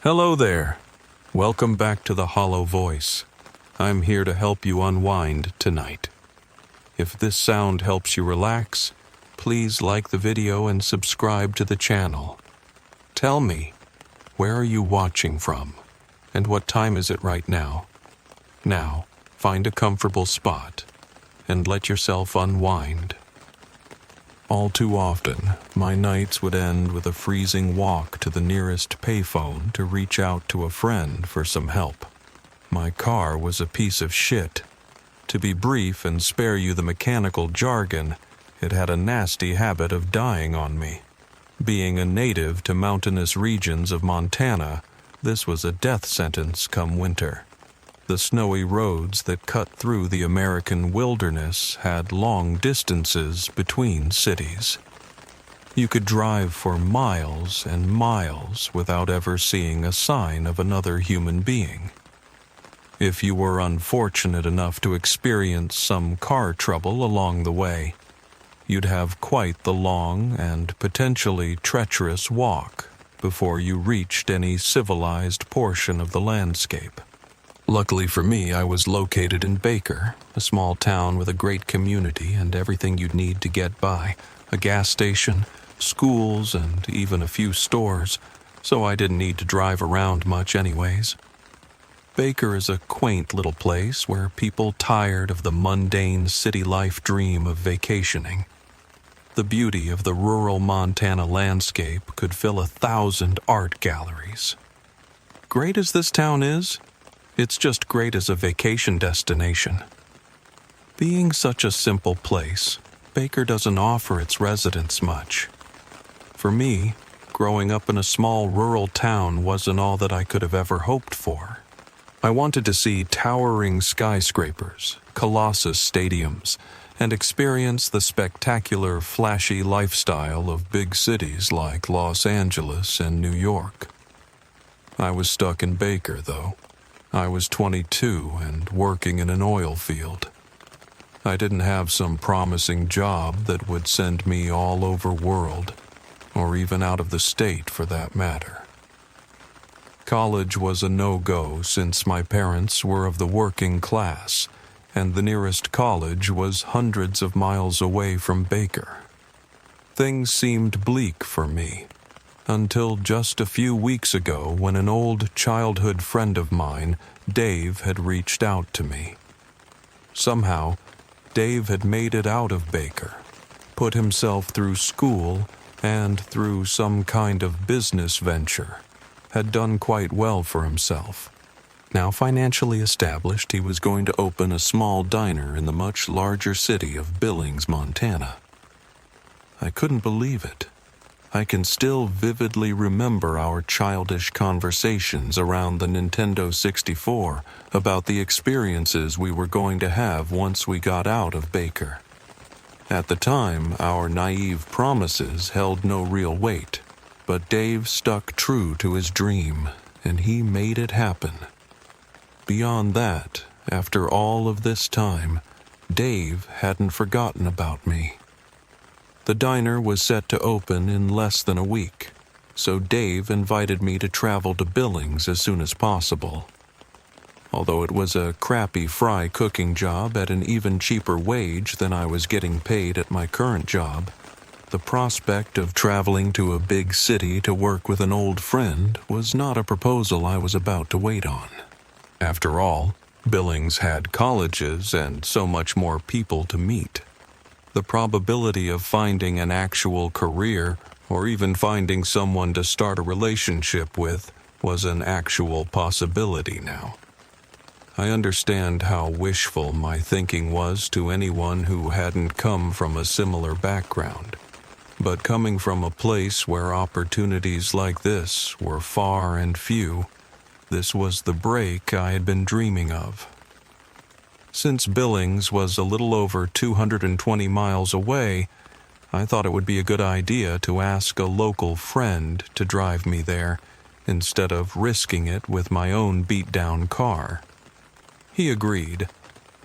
Hello there. Welcome back to the Hollow Voice. I'm here to help you unwind tonight. If this sound helps you relax, please like the video and subscribe to the channel. Tell me, where are you watching from? And what time is it right now? Now, find a comfortable spot and let yourself unwind. All too often, my nights would end with a freezing walk to the nearest payphone to reach out to a friend for some help. My car was a piece of shit. To be brief and spare you the mechanical jargon, it had a nasty habit of dying on me. Being a native to mountainous regions of Montana, this was a death sentence come winter. The snowy roads that cut through the American wilderness had long distances between cities. You could drive for miles and miles without ever seeing a sign of another human being. If you were unfortunate enough to experience some car trouble along the way, you'd have quite the long and potentially treacherous walk before you reached any civilized portion of the landscape. Luckily for me, I was located in Baker, a small town with a great community and everything you'd need to get by, a gas station, schools, and even a few stores, so I didn't need to drive around much anyways. Baker is a quaint little place where people tired of the mundane city life dream of vacationing. The beauty of the rural Montana landscape could fill 1,000 art galleries. Great as this town is, it's just great as a vacation destination. Being such a simple place, Baker doesn't offer its residents much. For me, growing up in a small rural town wasn't all that I could have ever hoped for. I wanted to see towering skyscrapers, colossus stadiums, and experience the spectacular, flashy lifestyle of big cities like Los Angeles and New York. I was stuck in Baker, though. I was 22 and working in an oil field. I didn't have some promising job that would send me all over world, or even out of the state for that matter. College was a no-go since my parents were of the working class, and the nearest college was hundreds of miles away from Baker. Things seemed bleak for me, until just a few weeks ago when an old childhood friend of mine, Dave, had reached out to me. Somehow, Dave had made it out of Baker, put himself through school, and through some kind of business venture, had done quite well for himself. Now financially established, he was going to open a small diner in the much larger city of Billings, Montana. I couldn't believe it. I can still vividly remember our childish conversations around the Nintendo 64 about the experiences we were going to have once we got out of Baker. At the time, our naive promises held no real weight, but Dave stuck true to his dream, and he made it happen. Beyond that, after all of this time, Dave hadn't forgotten about me. The diner was set to open in less than a week, so Dave invited me to travel to Billings as soon as possible. Although it was a crappy fry cooking job at an even cheaper wage than I was getting paid at my current job, the prospect of traveling to a big city to work with an old friend was not a proposal I was about to wait on. After all, Billings had colleges and so much more people to meet. The probability of finding an actual career, or even finding someone to start a relationship with, was an actual possibility now. I understand how wishful my thinking was to anyone who hadn't come from a similar background. But coming from a place where opportunities like this were far and few, this was the break I had been dreaming of. Since Billings was a little over 220 miles away, I thought it would be a good idea to ask a local friend to drive me there, instead of risking it with my own beat-down car. He agreed,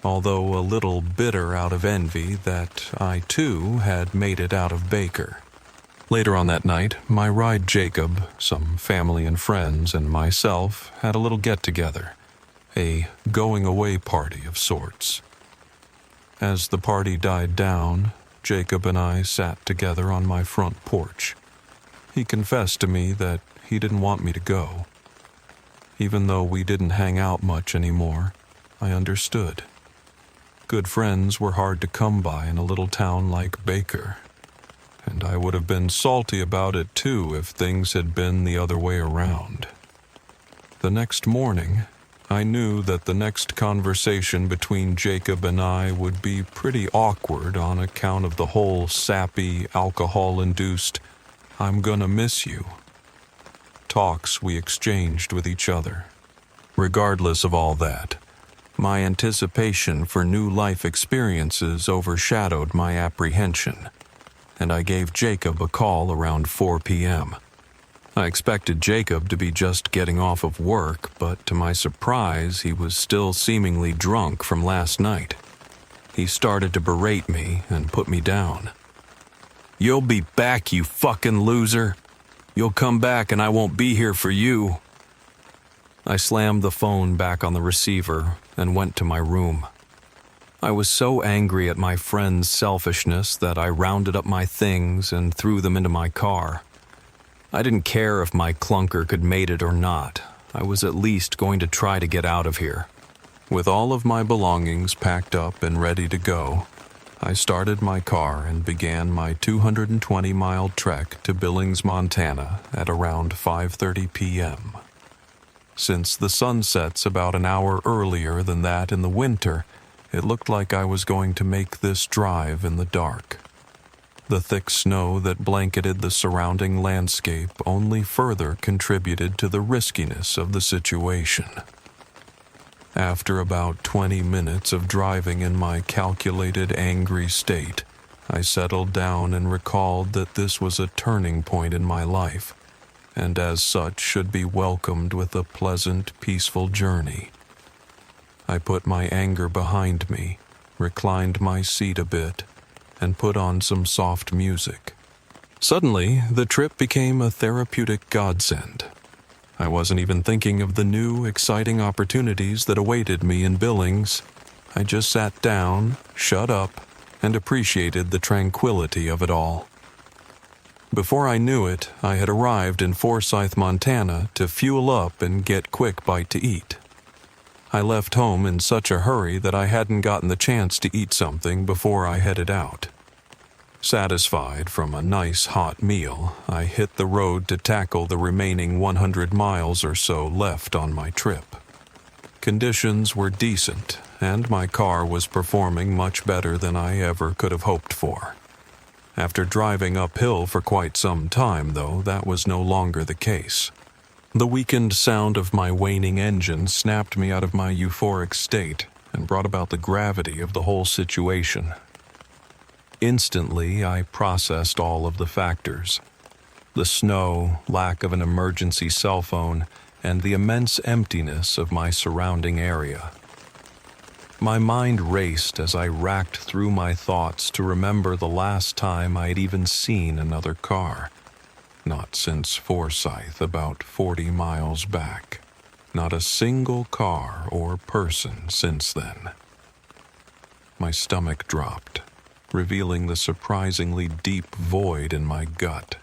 although a little bitter out of envy that I too had made it out of Baker. Later on that night, my ride Jacob, some family and friends, and myself had a little get-together, a going-away party of sorts. As the party died down, Jacob and I sat together on my front porch. He confessed to me that he didn't want me to go. Even though we didn't hang out much anymore, I understood. Good friends were hard to come by in a little town like Baker, and I would have been salty about it too if things had been the other way around. The next morning, I knew that the next conversation between Jacob and I would be pretty awkward on account of the whole sappy, alcohol-induced, "I'm gonna miss you" talks we exchanged with each other. Regardless of all that, my anticipation for new life experiences overshadowed my apprehension, and I gave Jacob a call around 4 p.m. I expected Jacob to be just getting off of work, but to my surprise, he was still seemingly drunk from last night. He started to berate me and put me down. "You'll be back, you fucking loser. You'll come back and I won't be here for you." I slammed the phone back on the receiver and went to my room. I was so angry at my friend's selfishness that I rounded up my things and threw them into my car. I didn't care if my clunker could mate it or not. I was at least going to try to get out of here. With all of my belongings packed up and ready to go, I started my car and began my 220-mile trek to Billings, Montana at around 5:30 p.m. Since the sun sets about an hour earlier than that in the winter, it looked like I was going to make this drive in the dark. The thick snow that blanketed the surrounding landscape only further contributed to the riskiness of the situation. After about 20 minutes of driving in my calculated, angry state, I settled down and recalled that this was a turning point in my life, and as such should be welcomed with a pleasant, peaceful journey. I put my anger behind me, reclined my seat a bit, and put on some soft music. Suddenly, the trip became a therapeutic godsend. I wasn't even thinking of the new, exciting opportunities that awaited me in Billings. I just sat down, shut up, and appreciated the tranquility of it all. Before I knew it, I had arrived in Forsyth, Montana to fuel up and get quick bite to eat. I left home in such a hurry that I hadn't gotten the chance to eat something before I headed out. Satisfied from a nice hot meal, I hit the road to tackle the remaining 100 miles or so left on my trip. Conditions were decent, and my car was performing much better than I ever could have hoped for. After driving uphill for quite some time, though, that was no longer the case. The weakened sound of my waning engine snapped me out of my euphoric state and brought about the gravity of the whole situation. Instantly, I processed all of the factors: the snow, lack of an emergency cell phone, and the immense emptiness of my surrounding area. My mind raced as I racked through my thoughts to remember the last time I'd even seen another car. Not since Forsyth, about 40 miles back. Not a single car or person since then. My stomach dropped, revealing the surprisingly deep void in my gut.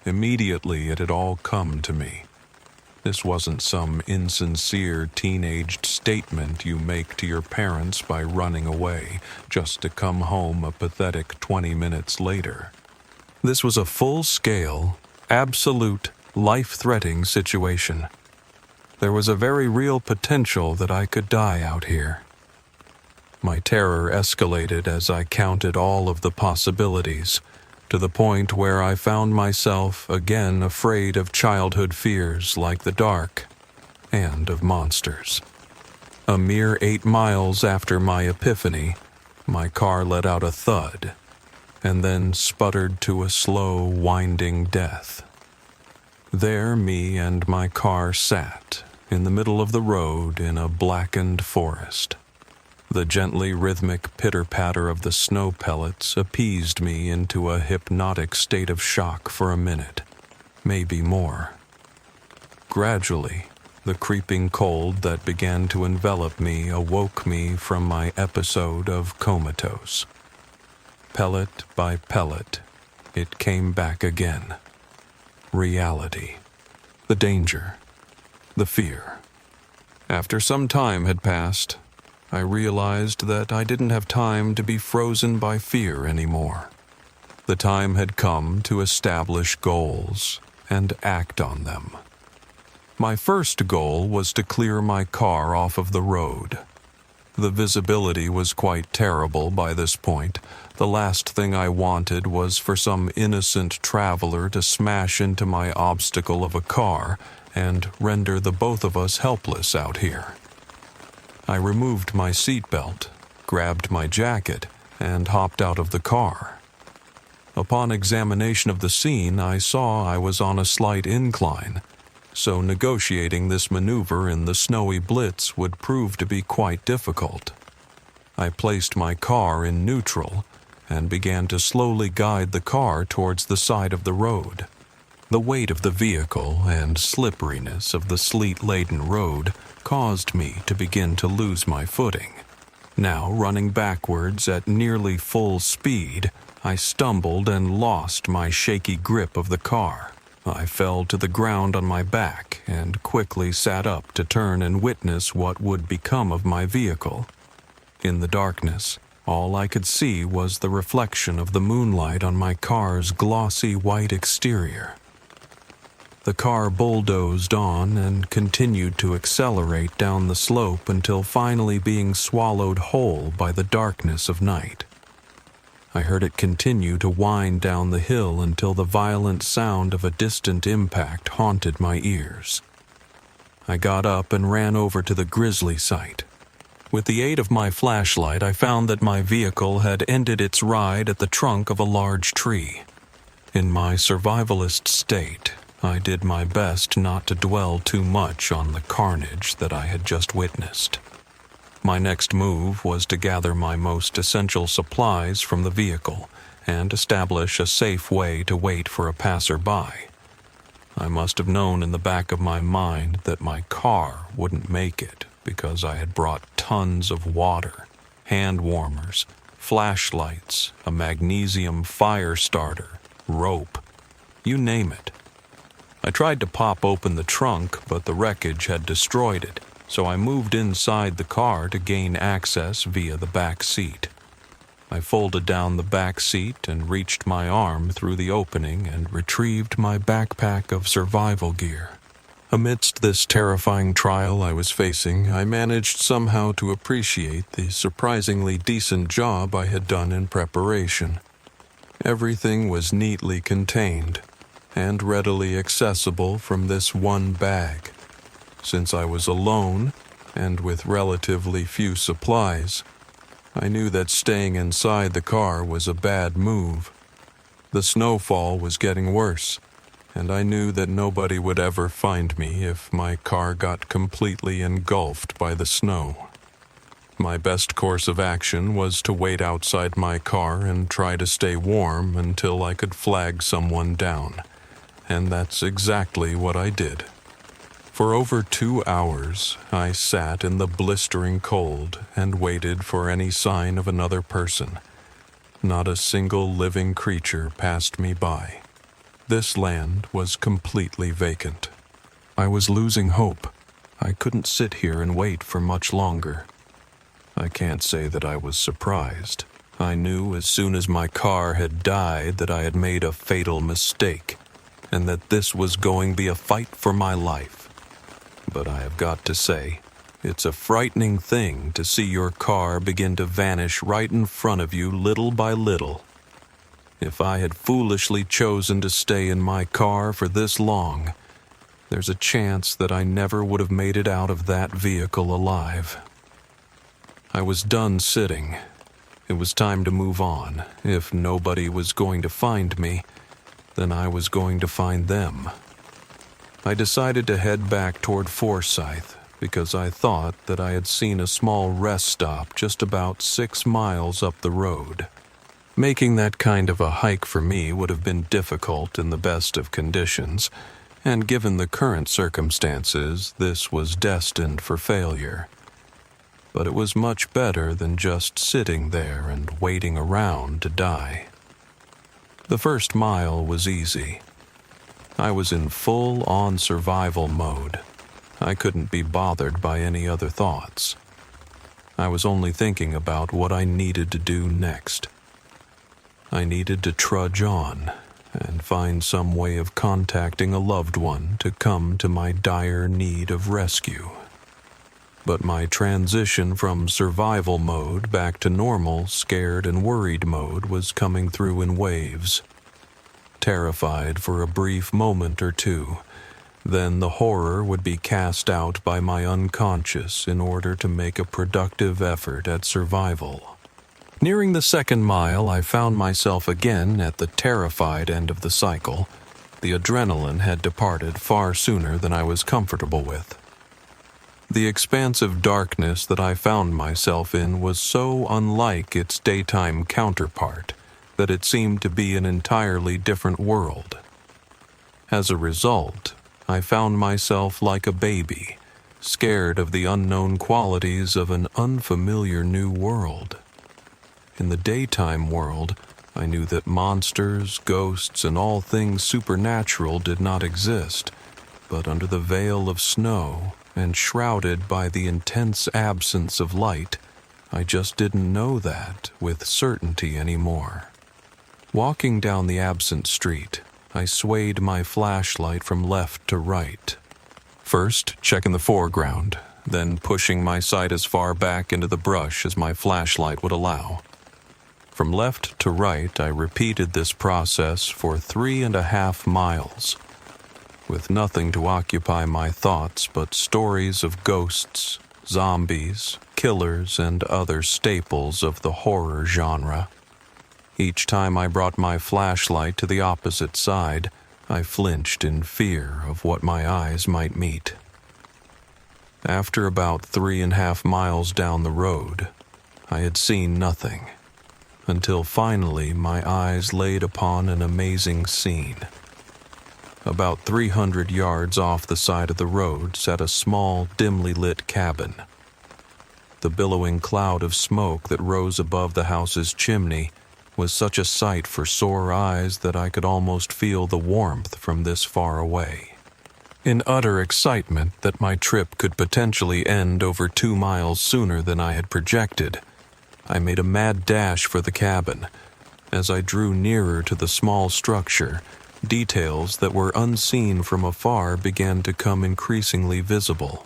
Immediately it had all come to me. This wasn't some insincere teenaged statement you make to your parents by running away, just to come home a pathetic 20 minutes later. This was a full-scale, absolute, life-threatening situation. There was a very real potential that I could die out here. My terror escalated as I counted all of the possibilities, to the point where I found myself again afraid of childhood fears like the dark and of monsters. A mere 8 miles after my epiphany, my car let out a thud and then sputtered to a slow, winding death. There me and my car sat, in the middle of the road in a blackened forest. The gently rhythmic pitter-patter of the snow pellets appeased me into a hypnotic state of shock for a minute, maybe more. Gradually, the creeping cold that began to envelop me awoke me from my episode of comatose. Pellet by pellet, it came back again. Reality. The danger. The fear. After some time had passed, I realized that I didn't have time to be frozen by fear anymore. The time had come to establish goals and act on them. My first goal was to clear my car off of the road. The visibility was quite terrible by this point. The last thing I wanted was for some innocent traveler to smash into my obstacle of a car and render the both of us helpless out here. I removed my seatbelt, grabbed my jacket, and hopped out of the car. Upon examination of the scene, I saw I was on a slight incline, so negotiating this maneuver in the snowy blitz would prove to be quite difficult. I placed my car in neutral and began to slowly guide the car towards the side of the road. The weight of the vehicle and slipperiness of the sleet-laden road caused me to begin to lose my footing. Now, running backwards at nearly full speed, I stumbled and lost my shaky grip of the car. I fell to the ground on my back and quickly sat up to turn and witness what would become of my vehicle. In the darkness, all I could see was the reflection of the moonlight on my car's glossy white exterior. The car bulldozed on and continued to accelerate down the slope until finally being swallowed whole by the darkness of night. I heard it continue to wind down the hill until the violent sound of a distant impact haunted my ears. I got up and ran over to the grisly site. With the aid of my flashlight, I found that my vehicle had ended its ride at the trunk of a large tree. In my survivalist state, I did my best not to dwell too much on the carnage that I had just witnessed. My next move was to gather my most essential supplies from the vehicle and establish a safe way to wait for a passerby. I must have known in the back of my mind that my car wouldn't make it because I had brought tons of water, hand warmers, flashlights, a magnesium fire starter, rope, you name it. I tried to pop open the trunk, but the wreckage had destroyed it, so I moved inside the car to gain access via the back seat. I folded down the back seat and reached my arm through the opening and retrieved my backpack of survival gear. Amidst this terrifying trial I was facing, I managed somehow to appreciate the surprisingly decent job I had done in preparation. Everything was neatly contained and readily accessible from this one bag. Since I was alone and with relatively few supplies, I knew that staying inside the car was a bad move. The snowfall was getting worse, and I knew that nobody would ever find me if my car got completely engulfed by the snow. My best course of action was to wait outside my car and try to stay warm until I could flag someone down, and that's exactly what I did. For over 2 hours, I sat in the blistering cold and waited for any sign of another person. Not a single living creature passed me by. This land was completely vacant. I was losing hope. I couldn't sit here and wait for much longer. I can't say that I was surprised. I knew as soon as my car had died that I had made a fatal mistake, and that this was going to be a fight for my life. But I have got to say, it's a frightening thing to see your car begin to vanish right in front of you little by little. If I had foolishly chosen to stay in my car for this long, there's a chance that I never would have made it out of that vehicle alive. I was done sitting. It was time to move on. If nobody was going to find me, then I was going to find them. I decided to head back toward Forsyth because I thought that I had seen a small rest stop just about 6 miles up the road. Making that kind of a hike for me would have been difficult in the best of conditions, and given the current circumstances, this was destined for failure. But it was much better than just sitting there and waiting around to die. The first mile was easy. I was in full-on survival mode. I couldn't be bothered by any other thoughts. I was only thinking about what I needed to do next. I needed to trudge on and find some way of contacting a loved one to come to my dire need of rescue. But my transition from survival mode back to normal, scared and worried mode was coming through in waves. Terrified for a brief moment or two, then the horror would be cast out by my unconscious in order to make a productive effort at survival. Nearing the second mile, I found myself again at the terrified end of the cycle. The adrenaline had departed far sooner than I was comfortable with. The expansive darkness that I found myself in was so unlike its daytime counterpart that it seemed to be an entirely different world. As a result, I found myself like a baby, scared of the unknown qualities of an unfamiliar new world. In the daytime world, I knew that monsters, ghosts, and all things supernatural did not exist, but under the veil of snow and shrouded by the intense absence of light, I just didn't know that with certainty anymore. Walking down the absent street, I swayed my flashlight from left to right. First, checking the foreground, then pushing my sight as far back into the brush as my flashlight would allow. From left to right, I repeated this process for 3.5 miles, with nothing to occupy my thoughts but stories of ghosts, zombies, killers, and other staples of the horror genre. Each time I brought my flashlight to the opposite side, I flinched in fear of what my eyes might meet. After about 3.5 miles down the road, I had seen nothing, until finally my eyes laid upon an amazing scene. About 300 yards off the side of the road sat a small, dimly lit cabin. The billowing cloud of smoke that rose above the house's chimney was such a sight for sore eyes that I could almost feel the warmth from this far away. In utter excitement that my trip could potentially end over 2 miles sooner than I had projected, I made a mad dash for the cabin. As I drew nearer to the small structure, details that were unseen from afar began to come increasingly visible.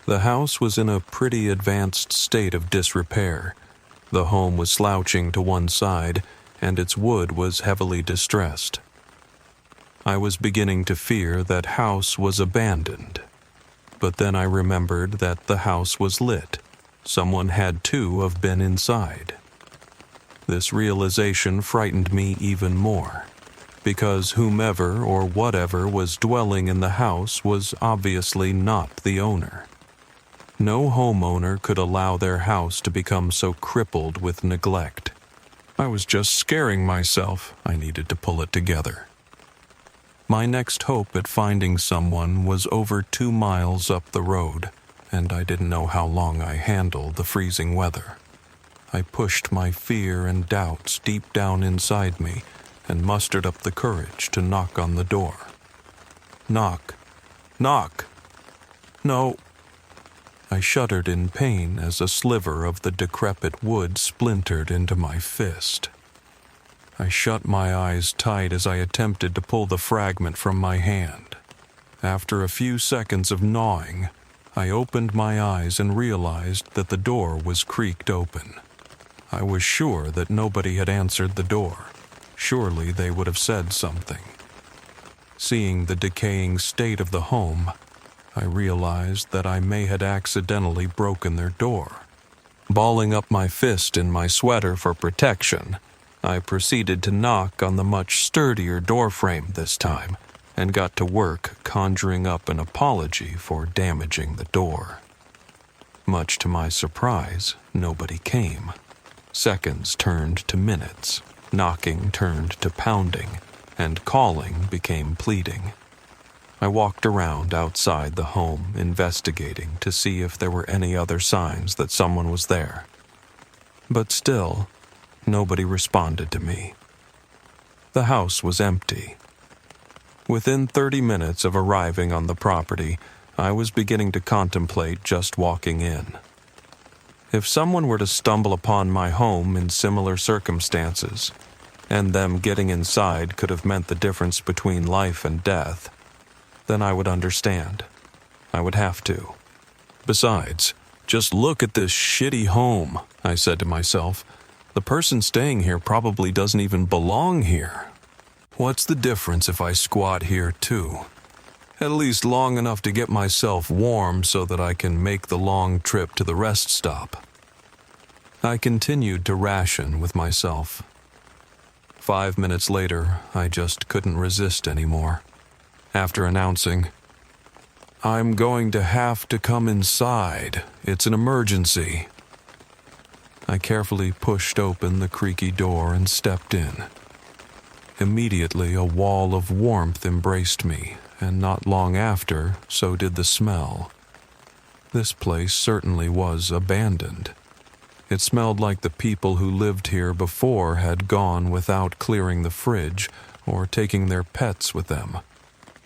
The house was in a pretty advanced state of disrepair. The home was slouching to one side, and its wood was heavily distressed. I was beginning to fear that house was abandoned. But then I remembered that the house was lit. Someone had to have been inside. This realization frightened me even more, because whomever or whatever was dwelling in the house was obviously not the owner. No homeowner could allow their house to become so crippled with neglect. I was just scaring myself. I needed to pull it together. My next hope at finding someone was over 2 miles up the road, and I didn't know how long I handled the freezing weather. I pushed my fear and doubts deep down inside me and mustered up the courage to knock on the door. Knock. Knock. No. I shuddered in pain as a sliver of the decrepit wood splintered into my fist. I shut my eyes tight as I attempted to pull the fragment from my hand. After a few seconds of gnawing, I opened my eyes and realized that the door was creaked open. I was sure that nobody had answered the door. Surely they would have said something. Seeing the decaying state of the home, I realized that I may had accidentally broken their door. Balling up my fist in my sweater for protection, I proceeded to knock on the much sturdier doorframe this time, and got to work conjuring up an apology for damaging the door. Much to my surprise, nobody came. Seconds turned to minutes, knocking turned to pounding, and calling became pleading. I walked around outside the home, investigating to see if there were any other signs that someone was there. But still, nobody responded to me. The house was empty. Within 30 minutes of arriving on the property, I was beginning to contemplate just walking in. If someone were to stumble upon my home in similar circumstances, and them getting inside could have meant the difference between life and death, then I would understand. I would have to. Besides, just look at this shitty home, I said to myself. The person staying here probably doesn't even belong here. What's the difference if I squat here too? At least long enough to get myself warm so that I can make the long trip to the rest stop. I continued to ration with myself. 5 minutes later, I just couldn't resist anymore. After announcing, "I'm going to have to come inside. It's an emergency," I carefully pushed open the creaky door and stepped in. Immediately, a wall of warmth embraced me, and not long after, so did the smell. This place certainly was abandoned. It smelled like the people who lived here before had gone without clearing the fridge or taking their pets with them.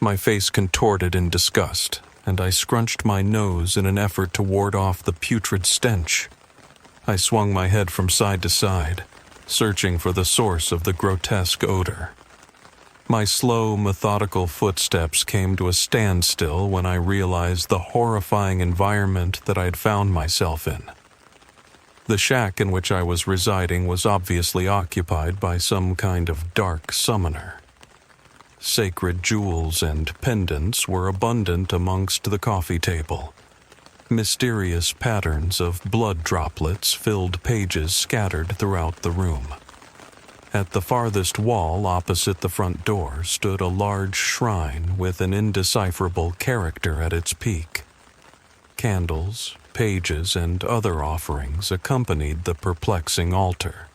My face contorted in disgust, and I scrunched my nose in an effort to ward off the putrid stench. I swung my head from side to side, searching for the source of the grotesque odor. My slow, methodical footsteps came to a standstill when I realized the horrifying environment that I had found myself in. The shack in which I was residing was obviously occupied by some kind of dark summoner. Sacred jewels and pendants were abundant amongst the coffee table. Mysterious patterns of blood droplets filled pages scattered throughout the room. At the farthest wall opposite the front door stood a large shrine with an indecipherable character at its peak. Candles, pages, and other offerings accompanied the perplexing altar.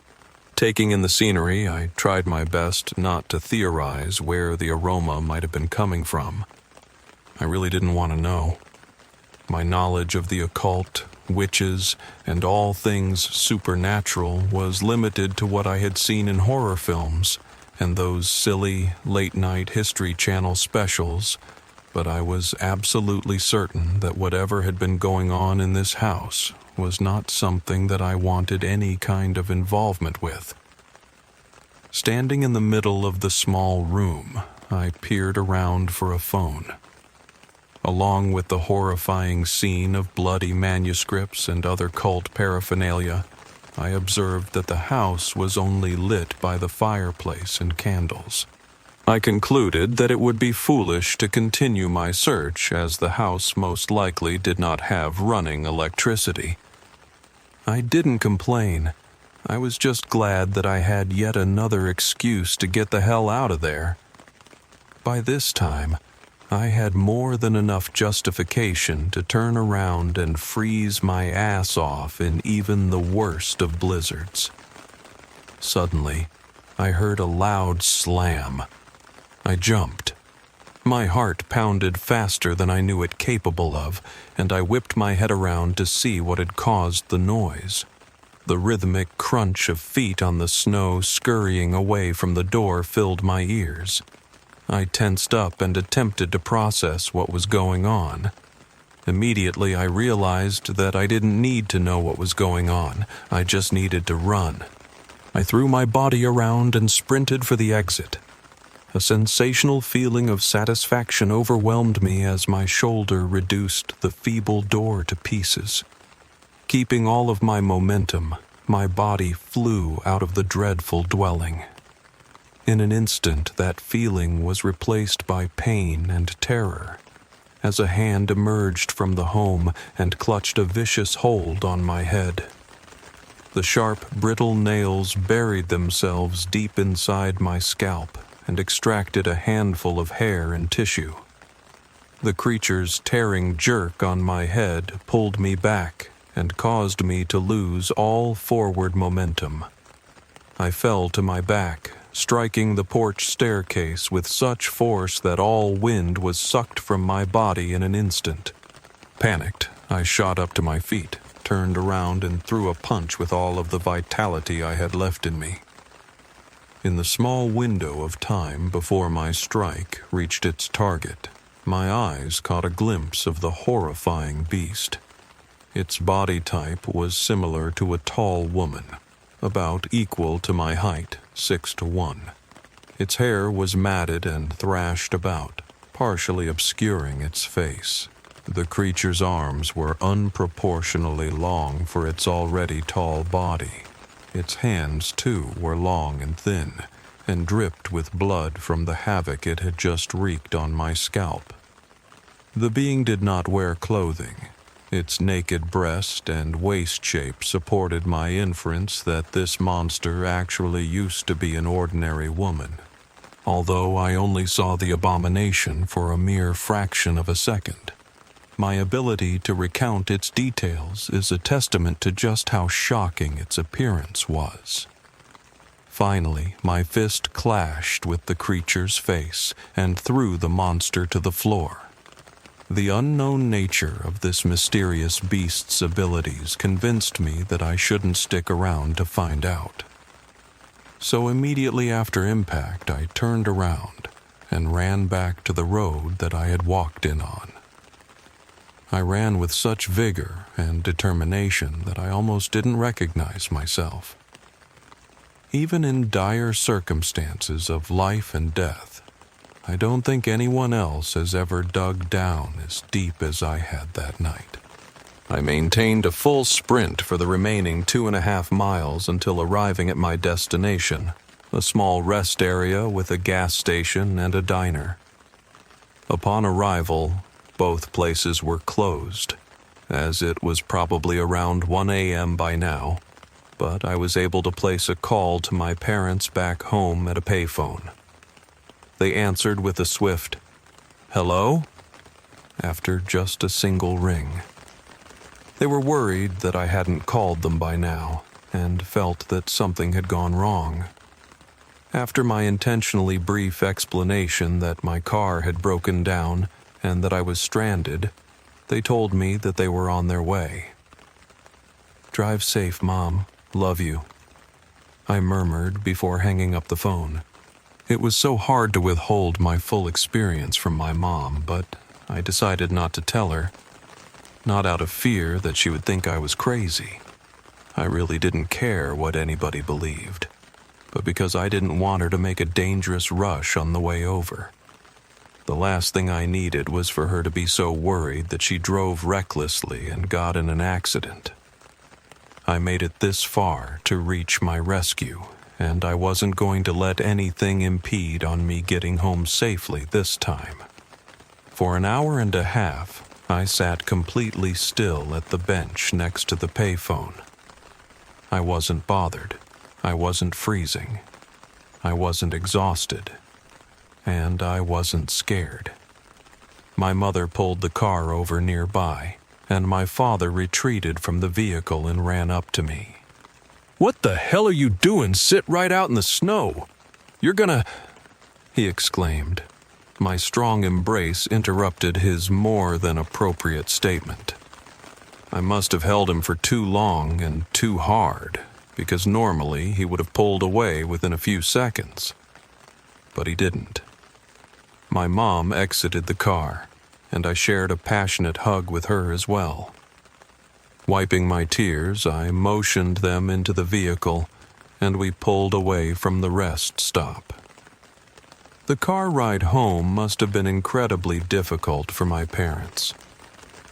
Taking in the scenery, I tried my best not to theorize where the aroma might have been coming from. I really didn't want to know. My knowledge of the occult, witches, and all things supernatural was limited to what I had seen in horror films and those silly, late-night History Channel specials, but I was absolutely certain that whatever had been going on in this house was not something that I wanted any kind of involvement with. Standing in the middle of the small room, I peered around for a phone. Along with the horrifying scene of bloody manuscripts and other cult paraphernalia, I observed that the house was only lit by the fireplace and candles. I concluded that it would be foolish to continue my search, as the house most likely did not have running electricity. I didn't complain. I was just glad that I had yet another excuse to get the hell out of there. By this time, I had more than enough justification to turn around and freeze my ass off in even the worst of blizzards. Suddenly, I heard a loud slam. I jumped. My heart pounded faster than I knew it capable of, and I whipped my head around to see what had caused the noise. The rhythmic crunch of feet on the snow scurrying away from the door filled my ears. I tensed up and attempted to process what was going on. Immediately, I realized that I didn't need to know what was going on. I just needed to run. I threw my body around and sprinted for the exit. A sensational feeling of satisfaction overwhelmed me as my shoulder reduced the feeble door to pieces. Keeping all of my momentum, my body flew out of the dreadful dwelling. In an instant, that feeling was replaced by pain and terror, as a hand emerged from the home and clutched a vicious hold on my head. The sharp, brittle nails buried themselves deep inside my scalp, and extracted a handful of hair and tissue. The creature's tearing jerk on my head pulled me back and caused me to lose all forward momentum. I fell to my back, striking the porch staircase with such force that all wind was sucked from my body in an instant. Panicked, I shot up to my feet, turned around, and threw a punch with all of the vitality I had left in me. In the small window of time before my strike reached its target, my eyes caught a glimpse of the horrifying beast. Its body type was similar to a tall woman, about equal to my height, 6'1". Its hair was matted and thrashed about, partially obscuring its face. The creature's arms were unproportionally long for its already tall body. Its hands, too, were long and thin, and dripped with blood from the havoc it had just wreaked on my scalp. The being did not wear clothing. Its naked breast and waist shape supported my inference that this monster actually used to be an ordinary woman, although I only saw the abomination for a mere fraction of a second. My ability to recount its details is a testament to just how shocking its appearance was. Finally, my fist clashed with the creature's face and threw the monster to the floor. The unknown nature of this mysterious beast's abilities convinced me that I shouldn't stick around to find out. So immediately after impact, I turned around and ran back to the road that I had walked in on. I ran with such vigor and determination that I almost didn't recognize myself. Even in dire circumstances of life and death, I don't think anyone else has ever dug down as deep as I had that night. I maintained a full sprint for the remaining 2.5 miles until arriving at my destination, a small rest area with a gas station and a diner. Upon arrival, both places were closed, as it was probably around 1 a.m. by now, but I was able to place a call to my parents back home at a payphone. They answered with a swift, "Hello?" after just a single ring. They were worried that I hadn't called them by now, and felt that something had gone wrong. After my intentionally brief explanation that my car had broken down and that I was stranded, they told me that they were on their way. "Drive safe, Mom. Love you," I murmured before hanging up the phone. It was so hard to withhold my full experience from my mom, but I decided not to tell her. Not out of fear that she would think I was crazy. I really didn't care what anybody believed, but because I didn't want her to make a dangerous rush on the way over. The last thing I needed was for her to be so worried that she drove recklessly and got in an accident. I made it this far to reach my rescue, and I wasn't going to let anything impede on me getting home safely this time. For an hour and a half, I sat completely still at the bench next to the payphone. I wasn't bothered. I wasn't freezing. I wasn't exhausted. And I wasn't scared. My mother pulled the car over nearby, and my father retreated from the vehicle and ran up to me. "What the hell are you doing? Sit right out in the snow. You're gonna..." he exclaimed. My strong embrace interrupted his more than appropriate statement. I must have held him for too long and too hard, because normally he would have pulled away within a few seconds. But he didn't. My mom exited the car, and I shared a passionate hug with her as well. Wiping my tears, I motioned them into the vehicle, and we pulled away from the rest stop. The car ride home must have been incredibly difficult for my parents.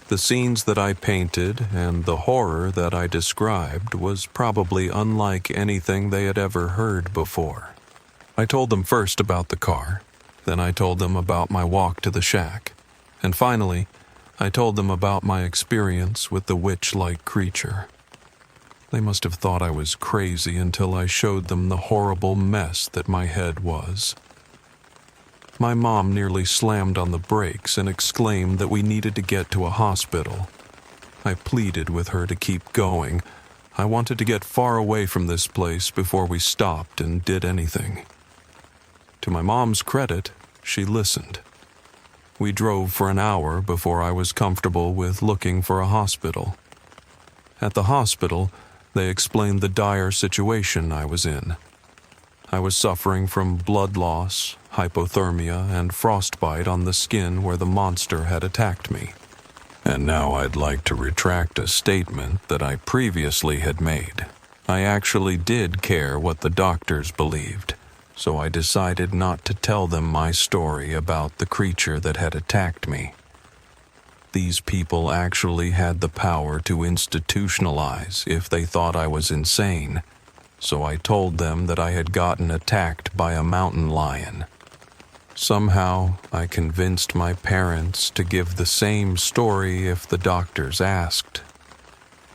The scenes that I painted and the horror that I described was probably unlike anything they had ever heard before. I told them first about the car, then I told them about my walk to the shack, and finally, I told them about my experience with the witch-like creature. They must have thought I was crazy until I showed them the horrible mess that my head was. My mom nearly slammed on the brakes and exclaimed that we needed to get to a hospital. I pleaded with her to keep going. I wanted to get far away from this place before we stopped and did anything. To my mom's credit, she listened. We drove for an hour before I was comfortable with looking for a hospital. At the hospital, they explained the dire situation I was in. I was suffering from blood loss, hypothermia, and frostbite on the skin where the monster had attacked me. And now I'd like to retract a statement that I previously had made. I actually did care what the doctors believed, so I decided not to tell them my story about the creature that had attacked me. These people actually had the power to institutionalize if they thought I was insane, so I told them that I had gotten attacked by a mountain lion. Somehow, I convinced my parents to give the same story if the doctors asked.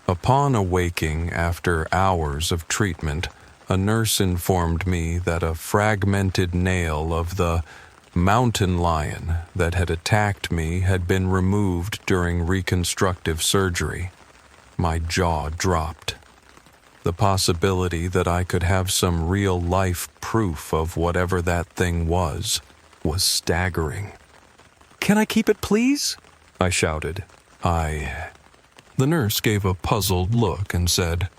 Upon awaking after hours of treatment, a nurse informed me that a fragmented nail of the mountain lion that had attacked me had been removed during reconstructive surgery. My jaw dropped. The possibility that I could have some real-life proof of whatever that thing was staggering. "Can I keep it, please?" I shouted. The nurse gave a puzzled look and said,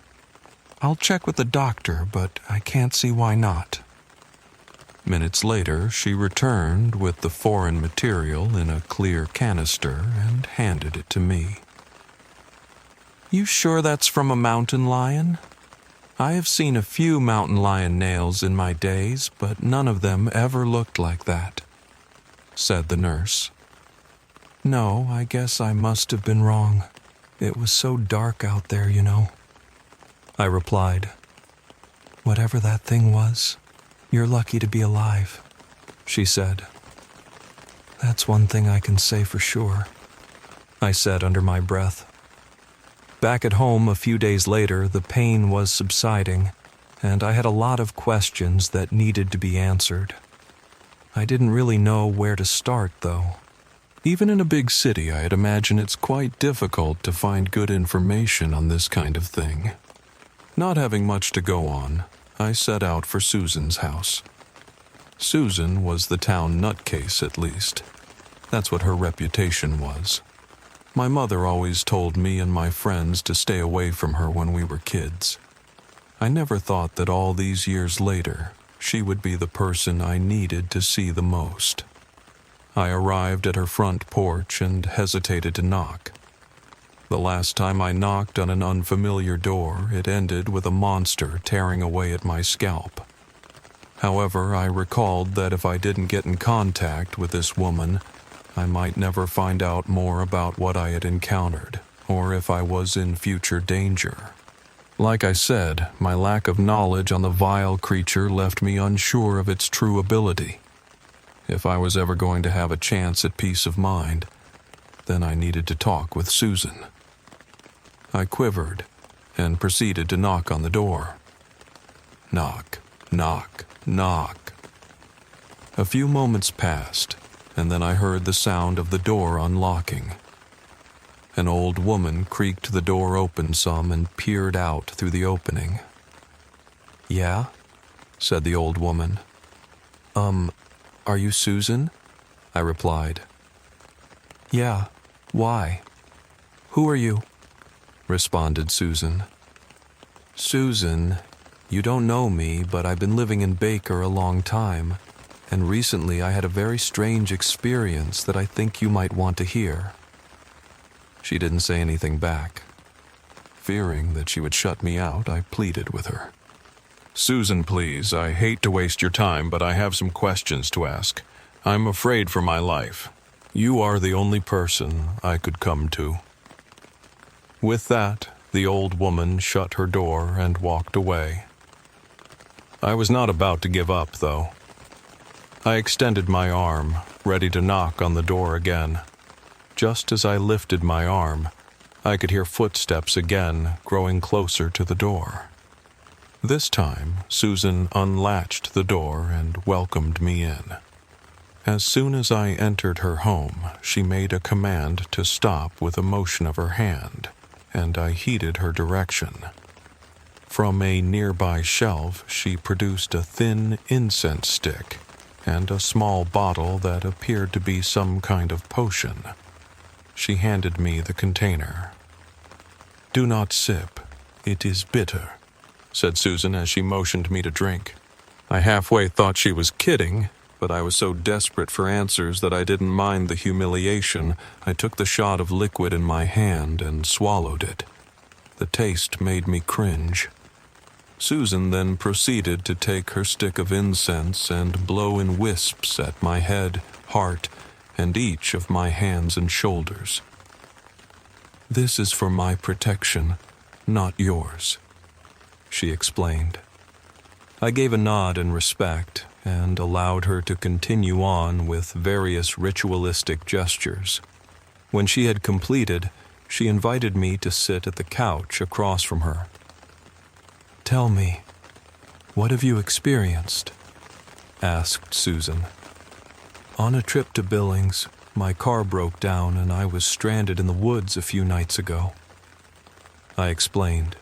"I'll check with the doctor, but I can't see why not." Minutes later, she returned with the foreign material in a clear canister and handed it to me. "You sure that's from a mountain lion? I have seen a few mountain lion nails in my days, but none of them ever looked like that," said the nurse. "No, I guess I must have been wrong. It was so dark out there, you know," I replied. "Whatever that thing was, you're lucky to be alive," she said. "That's one thing I can say for sure," I said under my breath. Back at home a few days later, the pain was subsiding, and I had a lot of questions that needed to be answered. I didn't really know where to start, though. Even in a big city, I'd imagine it's quite difficult to find good information on this kind of thing. Not having much to go on, I set out for Susan's house. Susan was the town nutcase, at least. That's what her reputation was. My mother always told me and my friends to stay away from her when we were kids. I never thought that all these years later, she would be the person I needed to see the most. I arrived at her front porch and hesitated to knock. The last time I knocked on an unfamiliar door, it ended with a monster tearing away at my scalp. However, I recalled that if I didn't get in contact with this woman, I might never find out more about what I had encountered, or if I was in future danger. Like I said, my lack of knowledge on the vile creature left me unsure of its true ability. If I was ever going to have a chance at peace of mind, then I needed to talk with Susan. I quivered and proceeded to knock on the door. Knock, knock, knock. A few moments passed, and then I heard the sound of the door unlocking. An old woman creaked the door open some and peered out through the opening. "Yeah?" said the old woman. Are you Susan?" I replied. "Yeah, why? Who are you?" responded Susan. "Susan, you don't know me, but I've been living in Baker a long time, and recently I had a very strange experience that I think you might want to hear." She didn't say anything back. Fearing that she would shut me out, I pleaded with her. "Susan, please, I hate to waste your time, but I have some questions to ask. I'm afraid for my life. You are the only person I could come to." With that, the old woman shut her door and walked away. I was not about to give up, though. I extended my arm, ready to knock on the door again. Just as I lifted my arm, I could hear footsteps again, growing closer to the door. This time, Susan unlatched the door and welcomed me in. As soon as I entered her home, she made a command to stop with a motion of her hand, and I heeded her direction. From a nearby shelf, she produced a thin incense stick and a small bottle that appeared to be some kind of potion. She handed me the container. "Do not sip. It is bitter," said Susan as she motioned me to drink. I halfway thought she was kidding, but I was so desperate for answers that I didn't mind the humiliation. I took the shot of liquid in my hand and swallowed it. The taste made me cringe. Susan then proceeded to take her stick of incense and blow in wisps at my head, heart, and each of my hands and shoulders. "This is for my protection, not yours," she explained. I gave a nod in respect and allowed her to continue on with various ritualistic gestures. When she had completed, she invited me to sit at the couch across from her. "Tell me, what have you experienced?" asked Susan. "On a trip to Billings, my car broke down and I was stranded in the woods a few nights ago," I explained.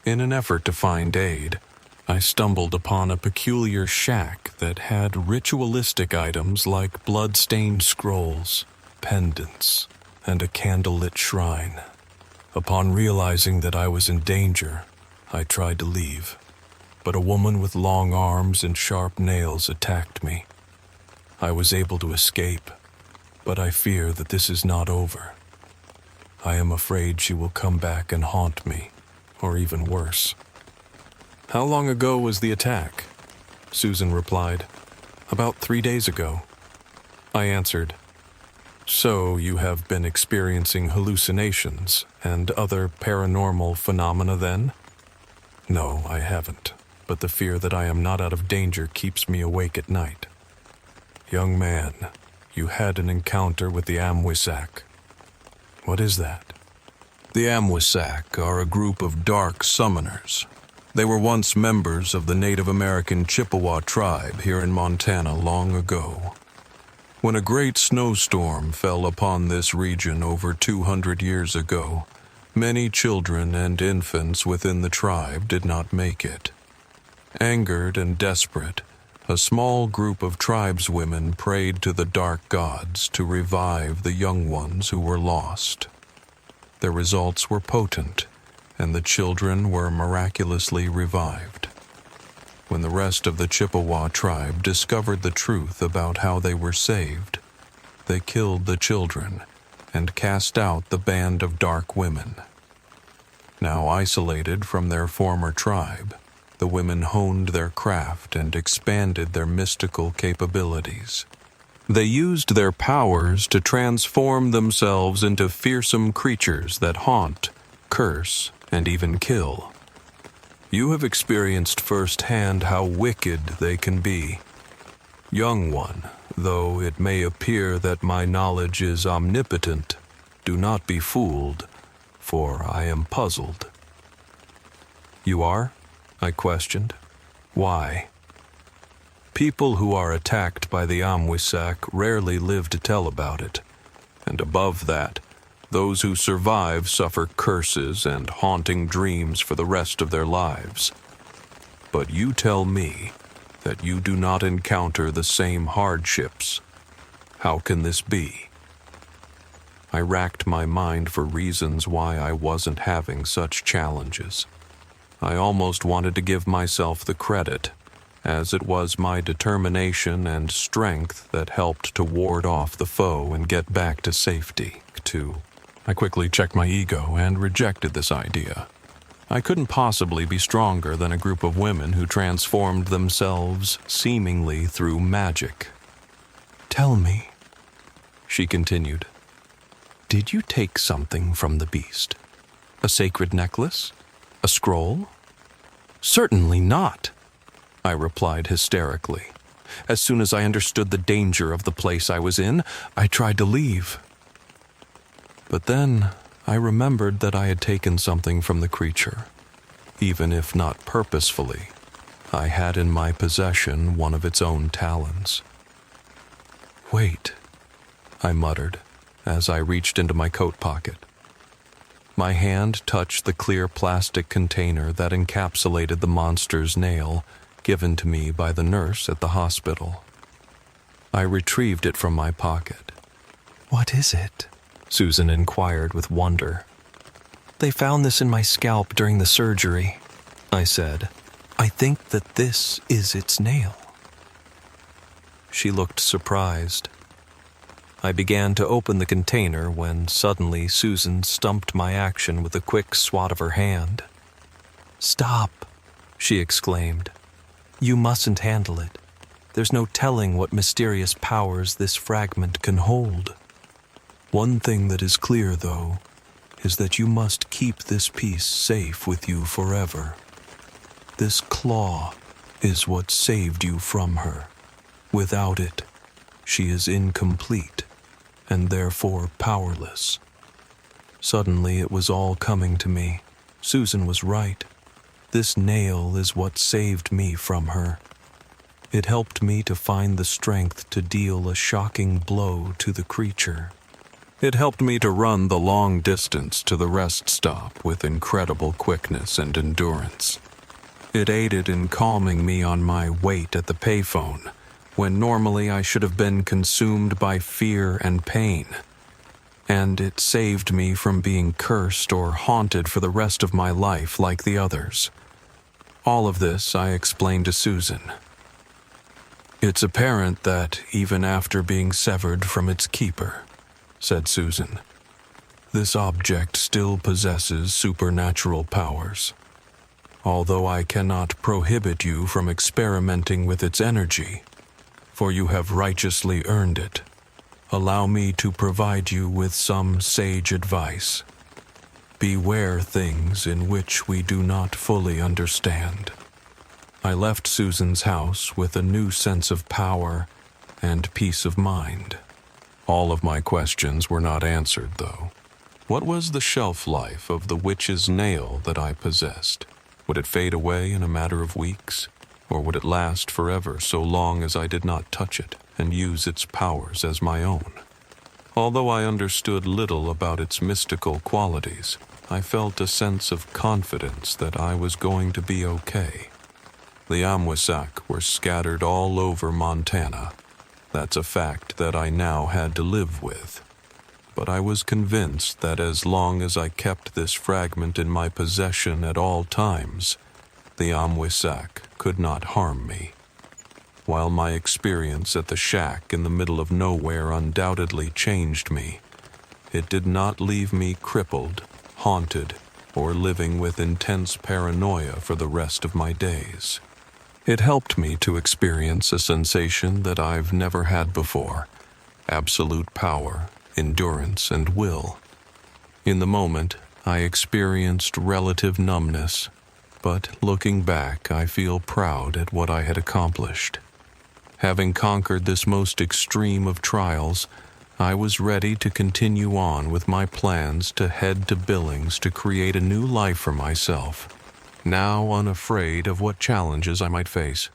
In an effort to find aid, I stumbled upon a peculiar shack that had ritualistic items like blood-stained scrolls, pendants, and a candlelit shrine. Upon realizing that I was in danger, I tried to leave, but a woman with long arms and sharp nails attacked me. I was able to escape, but I fear that this is not over. I am afraid she will come back and haunt me, or even worse. "How long ago was the attack?" Susan replied. "About 3 days ago," I answered. "So you have been experiencing hallucinations and other paranormal phenomena then?" "No, I haven't, but the fear that I am not out of danger keeps me awake at night." "Young man, you had an encounter with the Amwisak." "What is that?" "The Amwisak are a group of dark summoners. They were once members of the Native American Chippewa tribe here in Montana long ago. When a great snowstorm fell upon this region over 200 years ago, many children and infants within the tribe did not make it. Angered and desperate, a small group of tribeswomen prayed to the dark gods to revive the young ones who were lost. Their results were potent, and the children were miraculously revived. When the rest of the Chippewa tribe discovered the truth about how they were saved, they killed the children and cast out the band of dark women. Now isolated from their former tribe, the women honed their craft and expanded their mystical capabilities. They used their powers to transform themselves into fearsome creatures that haunt, curse, and even kill. You have experienced firsthand how wicked they can be. Young one, though it may appear that my knowledge is omnipotent, do not be fooled, for I am puzzled." "You are?" I questioned. "Why?" "People who are attacked by the Amwisak rarely live to tell about it, and above that, those who survive suffer curses and haunting dreams for the rest of their lives. But you tell me that you do not encounter the same hardships. How can this be?" I racked my mind for reasons why I wasn't having such challenges. I almost wanted to give myself the credit, as it was my determination and strength that helped to ward off the foe and get back to safety, too. I quickly checked my ego and rejected this idea. I couldn't possibly be stronger than a group of women who transformed themselves seemingly through magic. "Tell me," she continued, "did you take something from the beast? A sacred necklace? A scroll?" "Certainly not," I replied hysterically. As soon as I understood the danger of the place I was in, I tried to leave. But then I remembered that I had taken something from the creature. Even if not purposefully, I had in my possession one of its own talons. Wait, I muttered as I reached into my coat pocket. My hand touched the clear plastic container that encapsulated the monster's nail given to me by the nurse at the hospital. I retrieved it from my pocket. What is it? Susan inquired with wonder. They found this in my scalp during the surgery, I said. I think that this is its nail. She looked surprised. I began to open the container when suddenly Susan stumped my action with a quick swat of her hand. "Stop," she exclaimed. "You mustn't handle it. There's no telling what mysterious powers this fragment can hold. One thing that is clear, though, is that you must keep this piece safe with you forever. This claw is what saved you from her. Without it, she is incomplete and therefore powerless." Suddenly it was all coming to me. Susan was right. This nail is what saved me from her. It helped me to find the strength to deal a shocking blow to the creature. It helped me to run the long distance to the rest stop with incredible quickness and endurance. It aided in calming me on my wait at the payphone, when normally I should have been consumed by fear and pain. And it saved me from being cursed or haunted for the rest of my life like the others. All of this I explained to Susan. "It's apparent that even after being severed from its keeper," said Susan, "this object still possesses supernatural powers. Although I cannot prohibit you from experimenting with its energy, for you have righteously earned it, allow me to provide you with some sage advice. Beware things in which we do not fully understand." I left Susan's house with a new sense of power and peace of mind. All of my questions were not answered, though. What was the shelf life of the witch's nail that I possessed? Would it fade away in a matter of weeks? Or would it last forever so long as I did not touch it and use its powers as my own? Although I understood little about its mystical qualities, I felt a sense of confidence that I was going to be okay. The Amwisak were scattered all over Montana. That's a fact that I now had to live with. But I was convinced that as long as I kept this fragment in my possession at all times, the Amwisak could not harm me. While my experience at the shack in the middle of nowhere undoubtedly changed me, it did not leave me crippled, haunted, or living with intense paranoia for the rest of my days. It helped me to experience a sensation that I've never had before: absolute power, endurance, and will. In the moment, I experienced relative numbness, but looking back, I feel proud at what I had accomplished. Having conquered this most extreme of trials, I was ready to continue on with my plans to head to Billings to create a new life for myself, now unafraid of what challenges I might face.